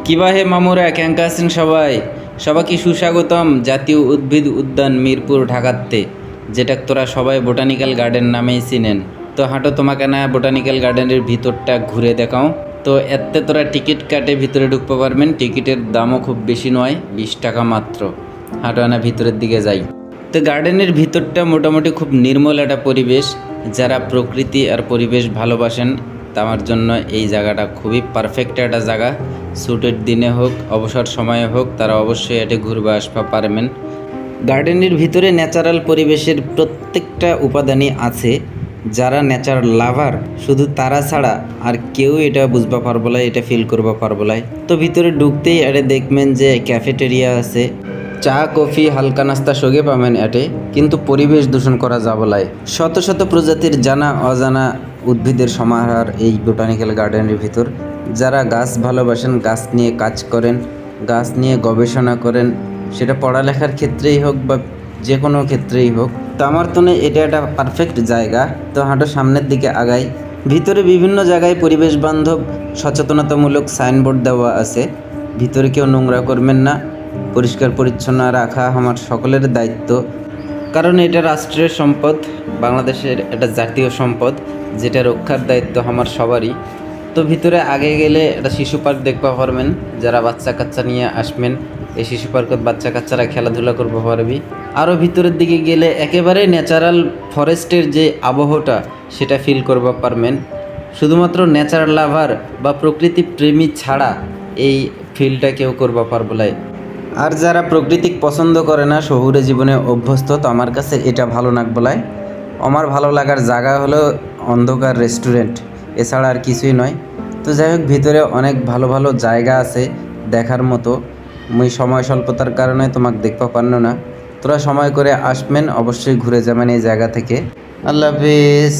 কিবা হে মামুরা কেঙ্কা আছেন সবাই সবাইকে সুস্বাগতম জাতীয় উদ্ভিদ উদ্যান মিরপুর ঢাকাতে, যেটা তোরা সবাই বোটানিক্যাল গার্ডেন নামেই চিনেন। তো হাঁটো তোমাকে না বোটানিক্যাল গার্ডেনের ভিতরটা ঘুরে দেখাও। তো এতে তোরা টিকিট কাটে ভিতরে ঢুকতে পারবেন। টিকিটের দামও খুব বেশি নয়, 20 টাকা মাত্র। হাঁটো আনা ভিতরের দিকে যাই। তো গার্ডেনের ভিতরটা মোটামুটি খুব নির্মল একটা পরিবেশ। যারা প্রকৃতি আর পরিবেশ ভালোবাসেন তার জন্য এই জায়গাটা খুবই পারফেক্ট একটা জায়গা। ছুটির দিনে হোক অবসর সময়ে হোক তারা অবশ্যই এটি ঘুরবে আসতে পারবেন। গার্ডেনের ভিতরে ন্যাচারাল পরিবেশের প্রত্যেকটা উপাদানই আছে। যারা নেচার লাভার শুধু তারা ছাড়া আর কেউ এটা বুঝবা পারবো না, এটা ফিল করবা পারবো না। তো ভিতরে ঢুকতেই এটা দেখবেন যে ক্যাফেটেরিয়া আছে, চা কফি হালকা নাস্তা সঙ্গে পাবেন এটে, কিন্তু পরিবেশ দূষণ করা যাবে না। শত শত প্রজাতির জানা অজানা উদ্ভিদের সমাহার এই বোটানিক্যাল গার্ডেনের ভিতর। যারা গাছ ভালোবাসেন, গাছ নিয়ে কাজ করেন, গাছ নিয়ে গবেষণা করেন, সেটা পড়ালেখার ক্ষেত্রেই হোক বা যে কোনো ক্ষেত্রেই হোক, তো আমার তো এটা একটা পারফেক্ট জায়গা। তো হাঁটো সামনের দিকে আগাই। ভিতরে বিভিন্ন জায়গায় পরিবেশ বান্ধব সচেতনতামূলক সাইনবোর্ড দেওয়া আছে। ভিতরে কেউ নোংরা করবেন না, পরিষ্কার পরিচ্ছন্ন রাখা আমার সকলের দায়িত্ব। কারণ এটা রাষ্ট্রের সম্পদ, বাংলাদেশের এটা জাতীয় সম্পদ, যেটা রক্ষার দায়িত্ব আমার সবারই। তো ভিতরে আগে গেলে একটা শিশু পার্ক দেখতে পারবেন। যারা বাচ্চা কাচ্চা নিয়ে আসবেন এই শিশু পার্কত বাচ্চা কাচ্চারা খেলাধুলা করতে পারবি। আরও ভিতরের দিকে গেলে একেবারে ন্যাচারাল ফরেস্টের যে আবহাওয়াটা সেটা ফিল করতে পারবেন। শুধুমাত্র ন্যাচারাল লাভার বা প্রকৃতি প্রেমী ছাড়া এই ফিলটা কেউ করতে পারবো না। আর যারা প্রকৃতিক পছন্দ করে না, শহুরে জীবনে অভ্যস্ত, তো আমার কাছে এটা ভালো লাগবে না। আমার ভালো লাগার জায়গা হলো অন্ধকার রেস্টুরেন্ট, এছাড়া আর কিছুই নয়। তো যাই হোক, ভিতরে অনেক ভালো ভালো জায়গা আছে দেখার মতো। মুই সময় স্বল্পতার কারণে তোমাকে দেখতে পারলো না। তোরা সময় করে আসবেন, অবশ্যই ঘুরে যাবেন এই জায়গা থেকে। আল্লাহ হাফিজ।